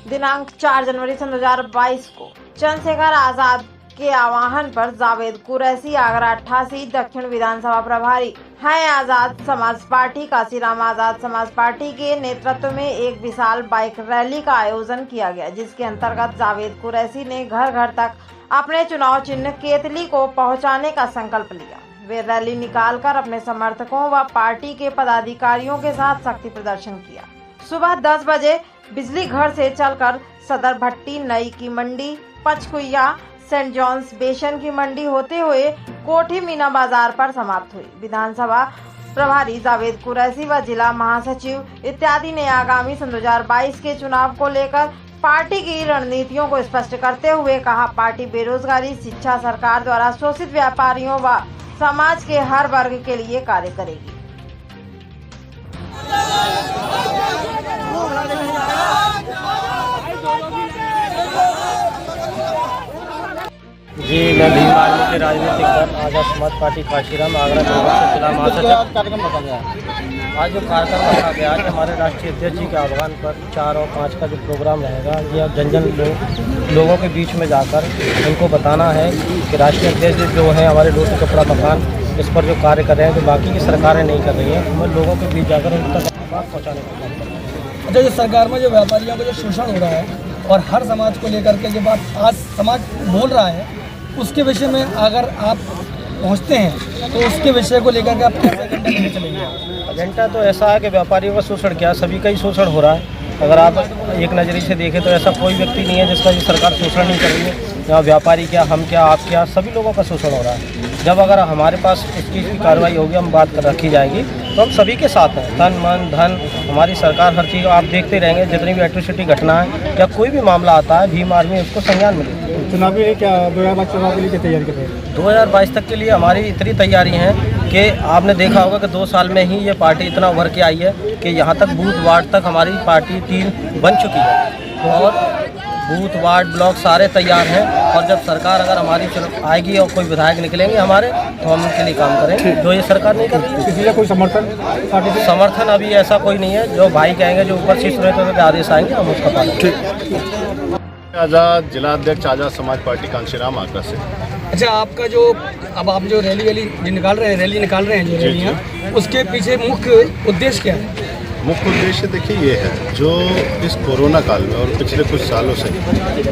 दिनांक 4 जनवरी 2022 को चंद्रशेखर आजाद के आह्वान पर जावेद कुरैशी आगरा 88 दक्षिण विधानसभा प्रभारी हैं आजाद समाज पार्टी काशीराम आजाद समाज पार्टी के नेतृत्व में एक विशाल बाइक रैली का आयोजन किया गया, जिसके अंतर्गत जावेद कुरैशी ने घर घर तक अपने चुनाव चिन्ह केतली को पहुंचाने का संकल्प लिया। वे रैली निकालकर अपने समर्थकों व पार्टी के पदाधिकारियों के साथ शक्ति प्रदर्शन किया। सुबह 10 बजे बिजली घर से चलकर सदर भट्टी, नई की मंडी, पचकुइया, सेंट जॉन्स बेसन की मंडी होते हुए कोठी मीना बाजार पर समाप्त हुई। विधानसभा प्रभारी जावेद कुरैशी व जिला महासचिव इत्यादि ने आगामी 2022 के चुनाव को लेकर पार्टी की रणनीतियों को स्पष्ट करते हुए कहा, पार्टी बेरोजगारी, शिक्षा, सरकार द्वारा शोषित व्यापारियों व समाज के हर वर्ग के लिए कार्य करेगी। जी, मैं भीम आर्मी के राजनीतिक दल आजाद समाज पार्टी काशीराम आगरा से जिला महासचिव। कार्यक्रम रखा गया आज जो कार्यक्रम रखा गया है हमारे राष्ट्रीय अध्यक्ष जी के आह्वान पर 4 और 5 का जो प्रोग्राम रहेगा, ये अब जन लोगों के बीच में जाकर उनको बताना है कि राष्ट्रीय अध्यक्ष जो है हमारे रोटी कपड़ा मकान इस पर जो कार्य कर रहे हैं, जो बाकी की सरकारें नहीं कर रही हैं, हमें लोगों के बीच जाकर उन तक बात पहुँचाने का काम करना है। अच्छा, जो सरकार में जो व्यापारियों का जो शोषण हो रहा है और हर समाज को लेकर के जो बात आज समाज बोल रहा है, उसके विषय में अगर आप पहुंचते हैं तो उसके विषय को लेकर के आप कैसे एजेंडा लेके चलेंगे? एजेंडा तो ऐसा है कि व्यापारियों का शोषण क्या, सभी का ही शोषण हो रहा है। अगर आप एक नज़रिए से देखें तो ऐसा कोई व्यक्ति नहीं है जिसका ये सरकार शोषण नहीं कर रही है। यहाँ व्यापारी क्या, हम क्या, आप क्या, सभी लोगों का शोषण हो रहा है। जब अगर हमारे पास इस चीज़ की कार्रवाई होगी, हम बात कर रखी जाएगी, तो हम सभी के साथ हैं। तन मन धन हमारी सरकार हर चीज़ आप देखते रहेंगे। जितनी भी एट्रोसिटी घटना है या कोई भी मामला आता है, भीम आर्मी उसको संज्ञान मिलेगी। चुनावी क्या 2022 चुनाव के लिए क्या तैयारी कर रहे हैं? 2022 तक के लिए हमारी इतनी तैयारी है कि आपने देखा होगा कि 2 साल में ही ये पार्टी इतना उभर के आई है कि यहाँ तक बूथ वार्ड तक हमारी पार्टी 3 बन चुकी है और बूथ वार्ड ब्लॉक सारे तैयार हैं। और जब सरकार अगर हमारी आएगी और कोई विधायक निकलेंगे हमारे, तो हम उनके लिए काम करेंगे जो ये सरकार नहीं कर रही है। किसी का कोई समर्थन अभी ऐसा कोई नहीं है। जो भाई कहेंगे, जो ऊपर से उनके आदेश आएंगे, हम उसका पालन। आजाद जिला अध्यक्ष आजाद समाज पार्टी कांशीराम आगरा से। अच्छा, आपका जो अब आप जो रैली निकाल रहे हैं, जो रैलियाँ, उसके पीछे मुख्य उद्देश्य क्या है? मुख्य उद्देश्य देखिए ये है, जो इस कोरोना काल में और पिछले कुछ सालों से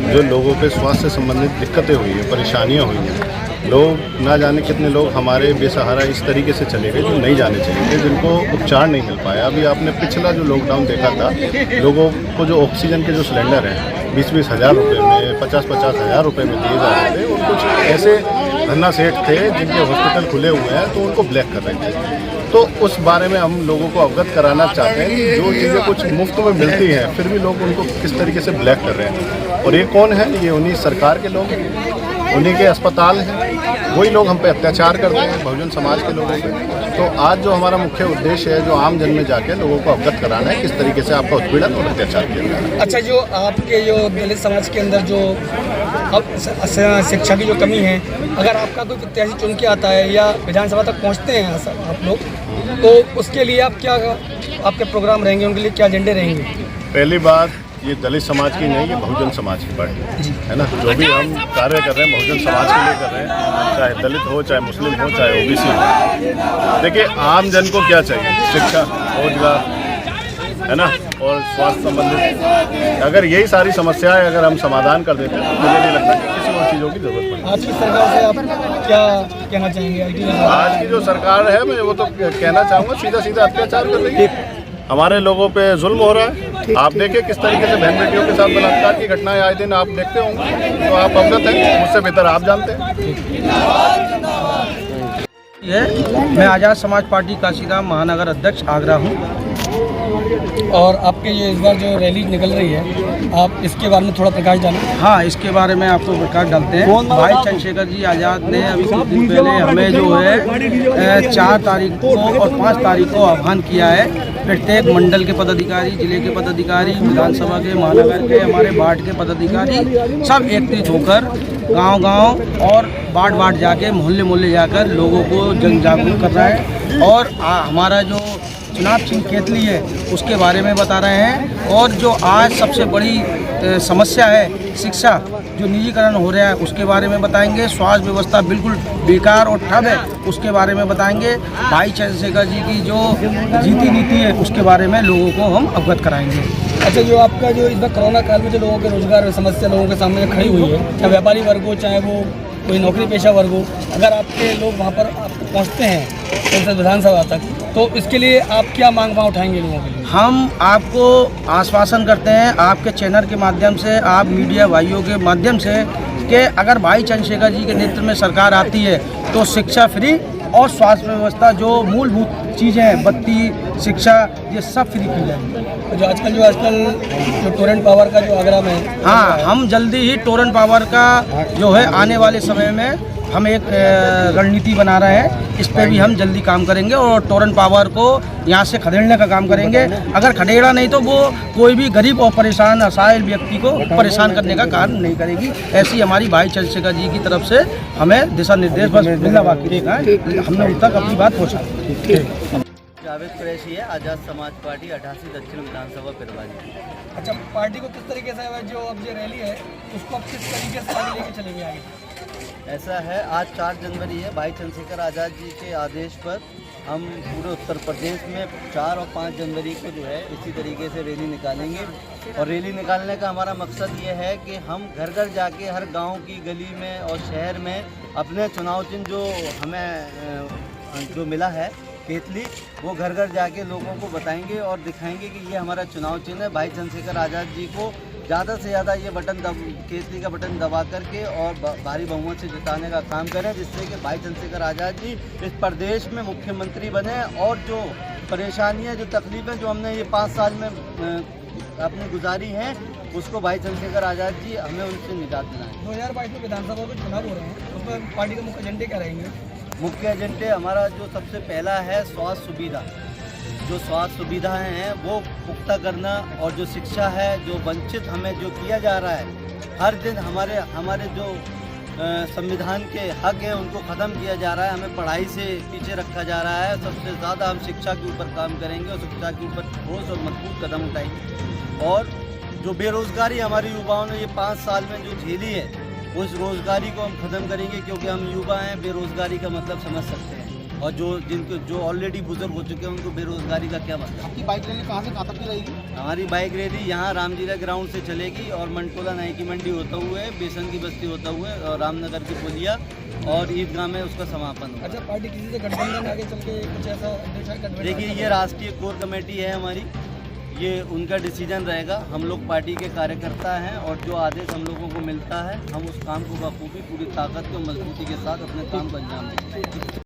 जो लोगों पे स्वास्थ्य संबंधित दिक्कतें हुई हैं, परेशानियां हुई हैं, लोग ना जाने कितने लोग हमारे बेसहारा इस तरीके से चले गए जो नहीं जाने चाहिए थे, जिनको उपचार नहीं मिल पाया। अभी आपने पिछला जो लॉकडाउन देखा था, लोगों को जो ऑक्सीजन के जो सिलेंडर हैं 20-20 हज़ार रुपये में, 50-50 हज़ार रुपये में दिए जा रहे थे, और कुछ ऐसे धन्ना सेठ थे जिनके हॉस्पिटल खुले हुए हैं तो उनको ब्लैक कर रहे थे। तो उस बारे में हम लोगों को अवगत कराना चाहते हैं कि जो चीज़ें कुछ मुफ्त में मिलती हैं फिर भी लोग उनको किस तरीके से ब्लैक कर रहे हैं। और ये कौन है? ये उन्हीं सरकार के लोग हैं, उन्हीं के अस्पताल हैं, वही लोग हम पे अत्याचार करते हैं, बहुजन समाज के लोगों पे। तो आज जो हमारा मुख्य उद्देश्य है, जो आम जन में जाके लोगों को अवगत कराना है किस तरीके से आपका उत्पीड़न और अत्याचार किया जा रहा है। अच्छा, जो आपके जो दलित समाज के अंदर जो अब शिक्षा की जो कमी है, अगर आपका कोई प्रत्याशी चुन के आता है या विधानसभा तक पहुंचते हैं आप लोग, तो उसके लिए आप क्या आपके प्रोग्राम रहेंगे, उनके लिए क्या एजेंडे रहेंगे? पहली बात, ये दलित समाज की नहीं, ये बहुजन समाज की पार्टी है ना। जो भी हम कार्य कर रहे हैं बहुजन समाज के लिए कर रहे हैं, चाहे दलित हो, चाहे मुस्लिम हो, चाहे ओबीसी हो। देखिए, आम जन को क्या चाहिए? शिक्षा, रोजगार, है ना, और स्वास्थ्य संबंधित। अगर यही सारी समस्याएं अगर हम समाधान कर देते हैं तो मुझे नहीं लगता कि किसी और चीज़ों की जरूरत पड़ेगी। आज की सरकार से आप क्या कहना चाहेंगे? आज की जो सरकार है, मैं वो तो कहना चाहूँगा, सीधा सीधा अत्याचार कर रही है, हमारे लोगों पे जुल्म हो रहा है। आप देखिए किस तरीके से बहन बेटियों के साथ बलात्कार की घटनाएं आए दिन आप देखते होंगे, तो आप अवगत हैं, मुझसे बेहतर आप जानते हैं। मैं आजाद समाज पार्टी काशीराम महानगर अध्यक्ष आगरा हूँ। और आपके ये इस बार जो रैली निकल रही है, आप इसके बारे में थोड़ा प्रकाश डालें। हाँ, इसके बारे में आपको प्रकाश डालते हैं। भाई चंद्रशेखर जी आज़ाद ने अभी कुछ दिन पहले हमें जो है 4 तारीख को और 5 तारीख को आह्वान किया है। प्रत्येक मंडल के पदाधिकारी, जिले के पदाधिकारी, विधानसभा के, महानगर के, हमारे वार्ड के पदाधिकारी सब एकत्रित होकर गांव-गांव और वार्ड जाके, मोहल्ले जाकर लोगों को जन जागरूक कर रहा है। और हमारा जो चुनाव चिन्ह केतली है उसके बारे में बता रहे हैं। और जो आज सबसे बड़ी समस्या है शिक्षा जो निजीकरण हो रहा है उसके बारे में बताएंगे। स्वास्थ्य व्यवस्था बिल्कुल बेकार और ठप है उसके बारे में बताएंगे। भाई चंद्रशेखर जी की जो जीती नीति है उसके बारे में लोगों को हम अवगत कराएंगे। अच्छा, जो आपका जो इस बार कोरोना काल में जो लोगों के रोजगार समस्या लोगों के सामने खड़ी हुई है, चाहे व्यापारी वर्ग हो चाहे वो कोई नौकरी पेशा वर्ग हो, अगर आपके लोग वहाँ पर आपको पहुँचते हैं संसद विधानसभा तक, तो इसके लिए आप क्या मांग वहाँ उठाएंगे लोगों के लिए? हम आपको आश्वासन करते हैं आपके चैनल के माध्यम से, आप मीडिया भाइयों के माध्यम से, कि अगर भाई चंद्रशेखर जी के नेतृत्व में सरकार आती है तो शिक्षा फ्री और स्वास्थ्य व्यवस्था जो मूलभूत चीज़ें हैं, बत्ती, शिक्षा, ये सब फ्री की जाएगी। जो आजकल जो टोरेंट पावर का जो आगरा में, हाँ, हम जल्दी ही टोरेंट पावर का जो है आने वाले समय में हम एक रणनीति बना रहे हैं, इस पे भी हम जल्दी काम करेंगे और टोरेंट पावर को यहाँ से खदेड़ने का काम करेंगे। अगर खदेड़ा नहीं तो वो कोई भी गरीब और परेशान असहाय व्यक्ति को परेशान करने का काम नहीं करेगी। ऐसी हमारी भाई चंद्रशेखर जी की तरफ से हमें दिशा निर्देश बस मिलना बाकी रहेगा, हमने उन तक अपनी बात पहुँचा। जावेद कुरैशी है, आज़ाद समाज पार्टी 88 दक्षिण विधानसभा प्रभारी। अच्छा, पार्टी को किस तरीके से जो अब ये रैली है उसको अब किस तरीके से आगे लेके चलेंगे आगे? ऐसा है, आज 4 जनवरी है, भाई चंद्रशेखर आज़ाद जी के आदेश पर हम पूरे उत्तर प्रदेश में 4 और 5 जनवरी को जो है इसी तरीके से रैली निकालेंगे। और रैली निकालने का हमारा मकसद ये है कि हम घर घर जाके हर गांव की गली में और शहर में अपने चुनाव चिन्ह जो हमें जो मिला है केतली, वो घर घर जाके लोगों को बताएंगे और दिखाएंगे कि ये हमारा चुनाव चिन्ह है। भाई चंद्रशेखर आज़ाद जी को ज़्यादा से ज़्यादा ये बटन केतली का बटन दबा करके और भारी बहुमत से जिताने का काम करें, जिससे कि भाई चंद्रशेखर आज़ाद जी इस प्रदेश में मुख्यमंत्री बने और जो परेशानियां जो तकलीफ़ें जो हमने ये 5 साल में अपनी गुजारी हैं उसको भाई चंद्रशेखर आज़ाद जी हमें उनसे निजात दिलाएं। 2022 में विधानसभा के चुनाव हो रहे हैं, उसमें पार्टी के मुख्य एजेंडे क्या रहेंगे? मुख्य एजेंडे हमारा जो सबसे पहला है स्वास्थ्य सुविधा, जो स्वास्थ्य सुविधाएं हैं वो पुख्ता करना, और जो शिक्षा है जो वंचित हमें जो किया जा रहा है हर दिन हमारे जो संविधान के हक हैं उनको ख़त्म किया जा रहा है, हमें पढ़ाई से पीछे रखा जा रहा है। सबसे ज़्यादा हम शिक्षा के ऊपर काम करेंगे और शिक्षा के ऊपर ठोस और मजबूत कदम उठाएंगे। और जो बेरोज़गारी हमारे युवाओं ने ये 5 साल में जो झेली है उस रोज़गारी को हम ख़त्म करेंगे, क्योंकि हम युवा हैं, बेरोज़गारी का मतलब समझ सकते हैं। और जो ऑलरेडी बुजुर्ग हो चुके हैं उनको बेरोज़गारी का क्या मतलब। आपकी बाइक रैली कहाँ से कहाँ तक की रहेगी? हमारी बाइक रैली यहाँ रामजीरा ग्राउंड से चलेगी और मंटोला नाई की मंडी होता हुए, बेसन की बस्ती होता हुए और रामनगर की पुलिया और ईदगाह में उसका समापन होगा। अच्छा, पार्टी किसी से गठबंधन आगे चल के कुछ ऐसा? देखिए, ये राष्ट्रीय कोर कमेटी है हमारी, ये उनका डिसीजन रहेगा। हम लोग पार्टी के कार्यकर्ता हैं और जो आदेश हम लोगों को मिलता है हम उस काम को बखूबी पूरी ताकत और मजबूती के साथ अपने काम को अंजाम देंगे।